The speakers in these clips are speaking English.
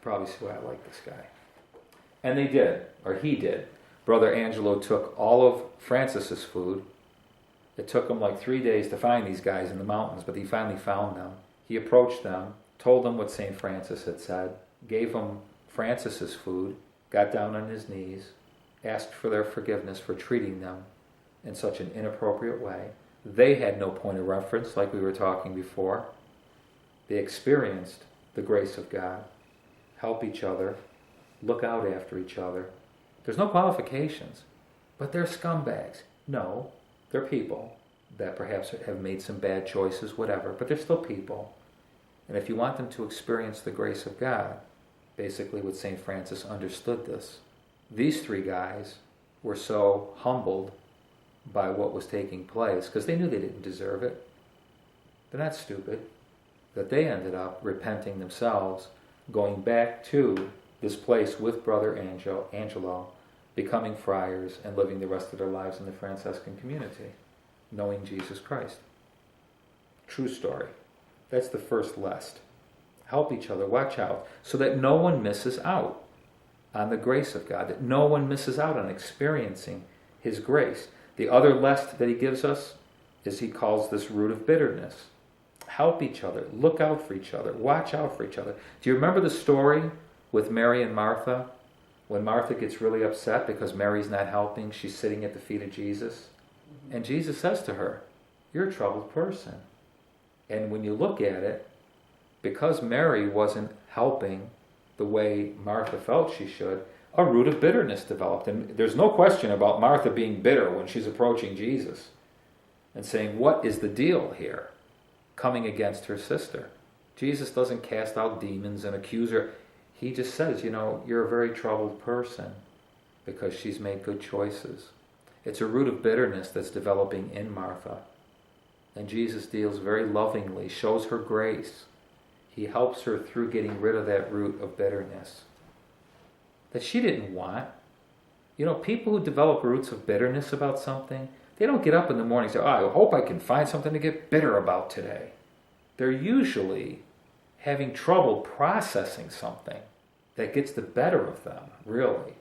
Probably see why I like this guy. And they did, or he did. Brother Angelo took all of Francis's food. It took him like 3 days to find these guys in the mountains, but he finally found them. He approached them, told them what St. Francis had said, gave them Francis's food, got down on his knees, asked for their forgiveness for treating them in such an inappropriate way. They had no point of reference, like we were talking before. They experienced the grace of God, help each other, look out after each other. There's no qualifications, but they're scumbags. No, they're people that perhaps have made some bad choices, whatever, but they're still people. And if you want them to experience the grace of God, basically what St. Francis understood this. These three guys were so humbled by what was taking place, because they knew they didn't deserve it. They're not stupid. That they ended up repenting themselves, going back to this place with Brother Angelo, becoming friars and living the rest of their lives in the Franciscan community, knowing Jesus Christ. True story. That's the first lest. Help each other, watch out, so that no one misses out on the grace of God, that no one misses out on experiencing His grace. The other lest that he gives us is he calls this root of bitterness. Help each other, look out for each other, watch out for each other. Do you remember the story with Mary and Martha? When Martha gets really upset because Mary's not helping, she's sitting at the feet of Jesus. And Jesus says to her, "You're a troubled person." And when you look at it, because Mary wasn't helping the way Martha felt she should, a root of bitterness developed. And there's no question about Martha being bitter when she's approaching Jesus and saying, "What is the deal here?" coming against her sister. Jesus doesn't cast out demons and accuse her. He just says, you're a very troubled person because she's made good choices. It's a root of bitterness that's developing in Martha. And Jesus deals very lovingly, shows her grace. He helps her through getting rid of that root of bitterness that she didn't want. People who develop roots of bitterness about something, they don't get up in the morning and say, I hope I can find something to get bitter about today. They're usually having trouble processing something that gets the better of them, really.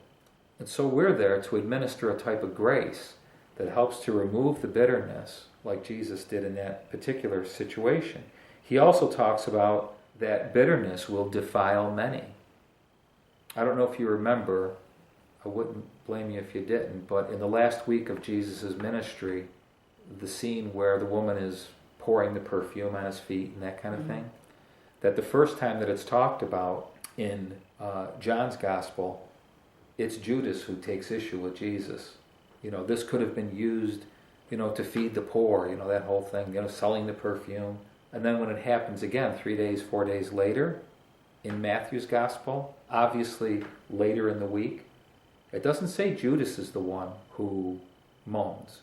And so we're there to administer a type of grace that helps to remove the bitterness, like Jesus did in that particular situation. He also talks about that bitterness will defile many. I don't know if you remember, I wouldn't blame you if you didn't, but in the last week of Jesus' ministry, the scene where the woman is pouring the perfume on his feet and that kind of thing, that the first time that it's talked about in John's Gospel, it's Judas who takes issue with Jesus. This could have been used, to feed the poor, that whole thing, selling the perfume. And then when it happens again, 3 days, 4 days later, in Matthew's Gospel, obviously later in the week, it doesn't say Judas is the one who moans.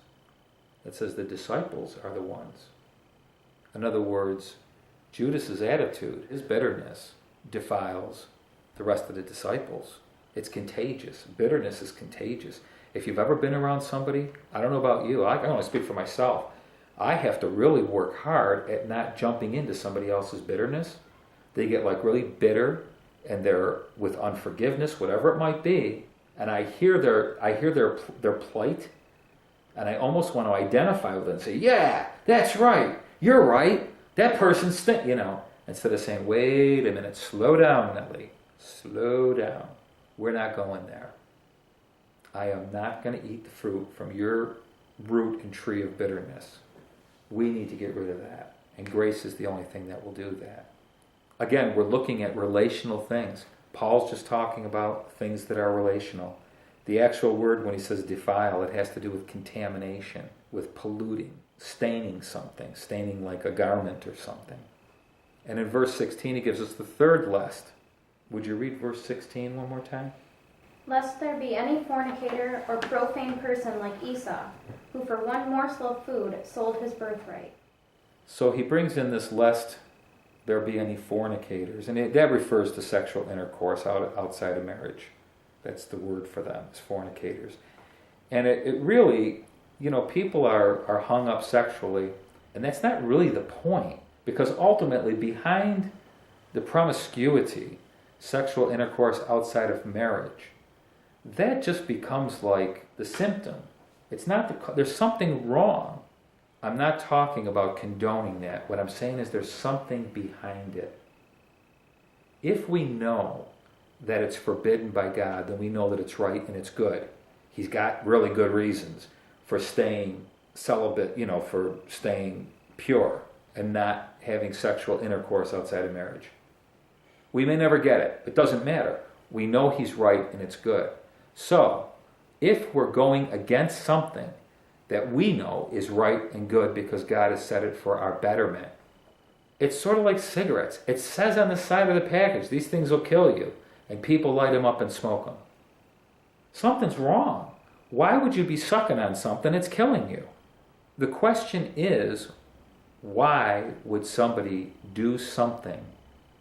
It says the disciples are the ones. In other words, Judas's attitude, his bitterness, defiles the rest of the disciples. It's contagious. Bitterness is contagious. If you've ever been around somebody, I don't know about you, I can only speak for myself. I have to really work hard at not jumping into somebody else's bitterness. They get really bitter, and they're with unforgiveness, whatever it might be. And I hear their plight, and I almost want to identify with it and say, "Yeah, that's right. You're right. That person's instead of saying, "Wait a minute, slow down, Nellie. Slow down. We're not going there. I am not going to eat the fruit from your root and tree of bitterness. We need to get rid of that. And grace is the only thing that will do that." Again, we're looking at relational things. Paul's just talking about things that are relational. The actual word, when he says defile, it has to do with contamination, with polluting, staining something, staining like a garment or something. And in verse 16, he gives us the third lest. Would you read verse 16 one more time? "Lest there be any fornicator or profane person like Esau, who for one morsel of food sold his birthright." So he brings in this lest there be any fornicators. And that refers to sexual intercourse outside of marriage. That's the word for them, is fornicators. And it really, people are hung up sexually, and that's not really the point. Because ultimately, behind the promiscuity, sexual intercourse outside of marriage, that just becomes like the symptom. It's not there's something wrong. I'm not talking about condoning that. What I'm saying is there's something behind it. If we know that it's forbidden by God, then we know that it's right and it's good. He's got really good reasons for staying celibate, for staying pure and not having sexual intercourse outside of marriage. We may never get it. It doesn't matter. We know he's right and it's good. So, if we're going against something that we know is right and good because God has said it for our betterment, it's sort of like cigarettes. It says on the side of the package, these things will kill you, and people light them up and smoke them. Something's wrong. Why would you be sucking on something that's killing you? The question is, why would somebody do something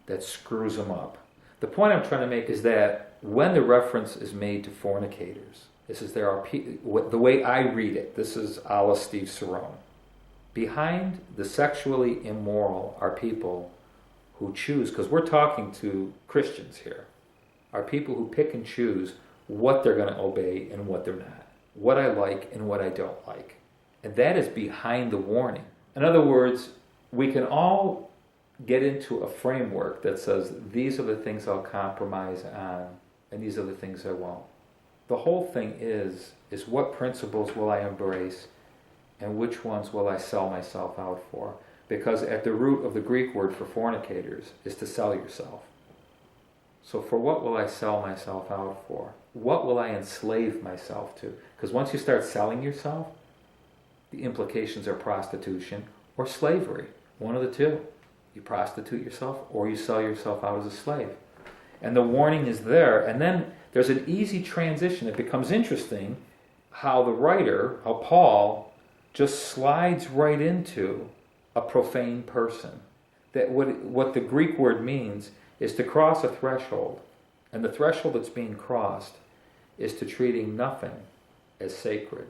that screws them up? The point I'm trying to make is that when the reference is made to fornicators, the way I read it, this is a la Steve Cerone. Behind the sexually immoral are people who choose, because we're talking to Christians here, are people who pick and choose what they're going to obey and what they're not, what I like and what I don't like. And that is behind the warning. In other words, we can all get into a framework that says, these are the things I'll compromise on, and these are the things I won't. The whole thing is what principles will I embrace, and which ones will I sell myself out for? Because at the root of the Greek word for fornicators is to sell yourself. So for what will I sell myself out for? What will I enslave myself to? Because once you start selling yourself, the implications are prostitution or slavery. One of the two. You prostitute yourself or you sell yourself out as a slave. And the warning is there. And then there's an easy transition. It becomes interesting how the writer, how Paul, just slides right into a profane person. That what the Greek word means is to cross a threshold. And the threshold that's being crossed is to treating nothing as sacred.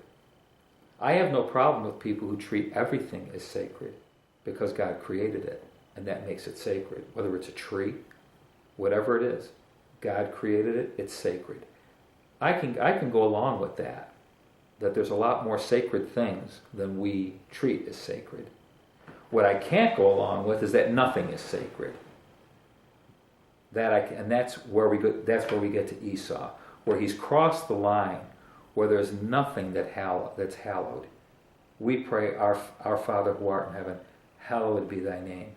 I have no problem with people who treat everything as sacred because God created it, and that makes it sacred. Whether it's a tree, whatever it is, God created it, it's sacred. I can go along with that there's a lot more sacred things than we treat as sacred. What I can't go along with is that nothing is sacred. And that's where we get to Esau, where he's crossed the line, where there's nothing that's hallowed. We pray, our Father who art in heaven, hallowed be thy name.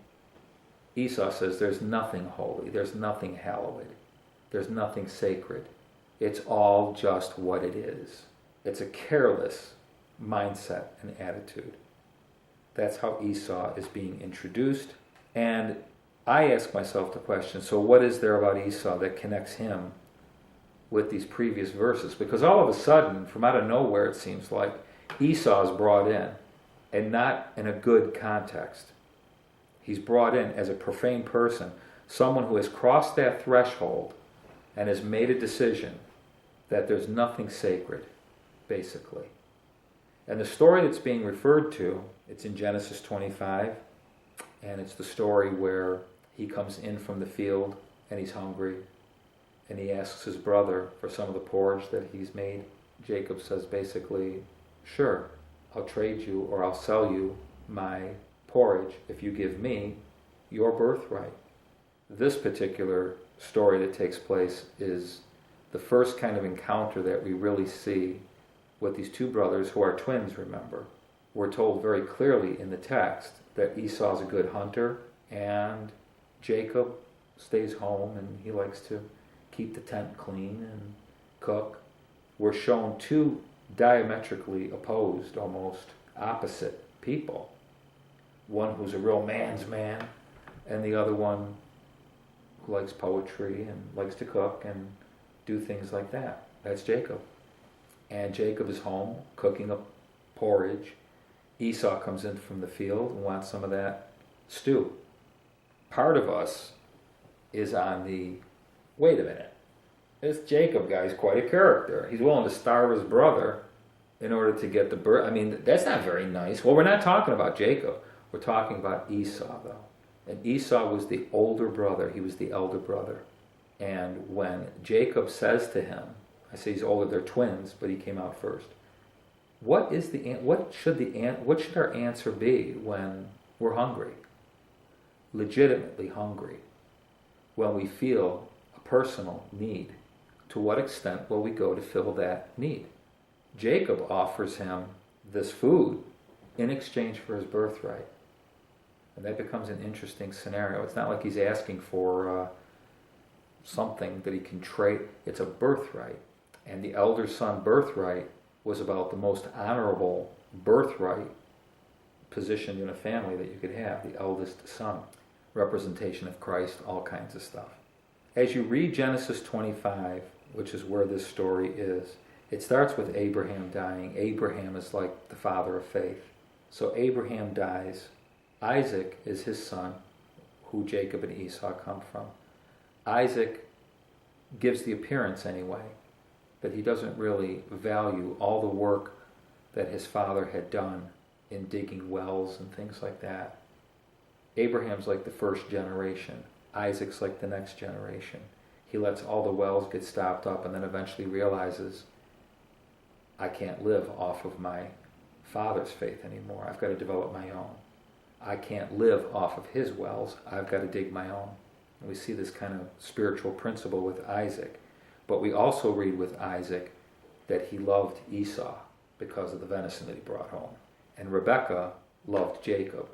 Esau says there's nothing holy, there's nothing hallowed, there's nothing sacred. It's all just what it is. It's a careless mindset and attitude. That's how Esau is being introduced. And I ask myself the question, so what is there about Esau that connects him with these previous verses? Because all of a sudden, from out of nowhere, it seems like Esau is brought in, and not in a good context. He's brought in as a profane person, someone who has crossed that threshold and has made a decision that there's nothing sacred, basically. And the story that's being referred to, it's in Genesis 25, and it's the story where he comes in from the field and he's hungry, and he asks his brother for some of the porridge that he's made. Jacob says basically, sure, I'll trade you or I'll sell you my porridge if you give me your birthright. This particular story that takes place is the first kind of encounter that we really see with these two brothers who are twins, remember. We're told very clearly in the text that Esau's a good hunter and Jacob stays home and he likes to keep the tent clean and cook. We're shown two diametrically opposed, almost opposite people. One who's a real man's man, and the other one who likes poetry and likes to cook and do things like that. That's Jacob. And Jacob is home cooking up porridge. Esau comes in from the field and wants some of that stew. Part of us is on the, wait a minute, this Jacob guy's quite a character. He's willing to starve his brother in order to get the birth. I mean, that's not very nice. Well, we're not talking about Jacob. We're talking about Esau, though. And Esau was the older brother. He was the elder brother. And when Jacob says to him, I say he's older, they're twins, but he came out first. What should our answer be when we're hungry? Legitimately hungry. When we feel a personal need. To what extent will we go to fill that need? Jacob offers him this food in exchange for his birthright. And that becomes an interesting scenario. It's not like he's asking for something that he can trade. It's a birthright. And the elder son birthright was about the most honorable birthright position in a family that you could have, the eldest son. Representation of Christ, all kinds of stuff. As you read Genesis 25, which is where this story is, it starts with Abraham dying. Abraham is like the father of faith. So Abraham dies. Isaac is his son, who Jacob and Esau come from. Isaac gives the appearance anyway, but he doesn't really value all the work that his father had done in digging wells and things like that. Abraham's like the first generation. Isaac's like the next generation. He lets all the wells get stopped up and then eventually realizes, I can't live off of my father's faith anymore. I've got to develop my own. I can't live off of his wells. I've got to dig my own. And we see this kind of spiritual principle with Isaac. But we also read with Isaac that he loved Esau because of the venison that he brought home. And Rebekah loved Jacob.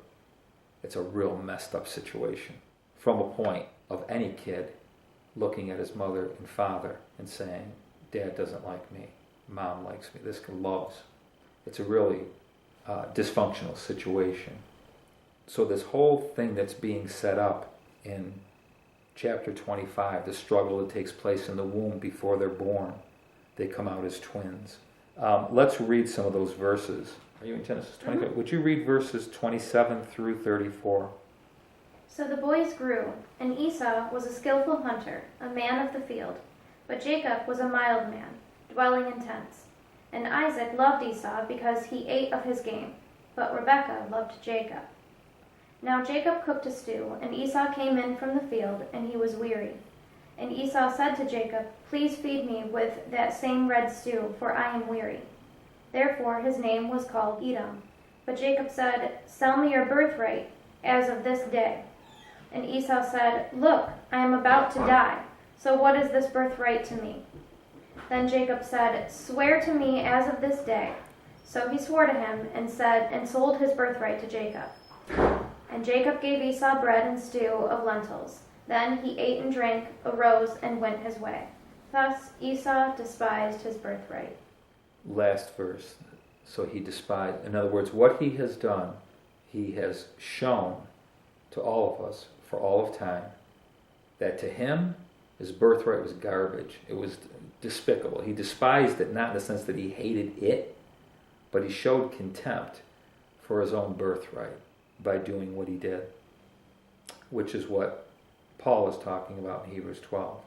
It's a real messed up situation. From a point of any kid looking at his mother and father and saying, Dad doesn't like me, Mom likes me, this kid loves. It's a really dysfunctional situation. So this whole thing that's being set up in chapter 25, the struggle that takes place in the womb before they're born, they come out as twins. Let's read some of those verses. Are you in Genesis 25? Mm-hmm. Would you read verses 27 through 34? So the boys grew, and Esau was a skillful hunter, a man of the field. But Jacob was a mild man, dwelling in tents. And Isaac loved Esau because he ate of his game, but Rebekah loved Jacob. Now Jacob cooked a stew, and Esau came in from the field, and he was weary. And Esau said to Jacob, Please feed me with that same red stew, for I am weary. Therefore his name was called Edom. But Jacob said, Sell me your birthright as of this day. And Esau said, Look, I am about to die, so what is this birthright to me? Then Jacob said, Swear to me as of this day. So he swore to him and sold his birthright to Jacob. And Jacob gave Esau bread and stew of lentils. Then he ate and drank, arose, and went his way. Thus Esau despised his birthright. Last verse. So he despised. In other words, what he has done, he has shown to all of us for all of time that to him, his birthright was garbage. It was despicable. He despised it, not in the sense that he hated it, but he showed contempt for his own birthright by doing what he did, which is what Paul is talking about in Hebrews 12.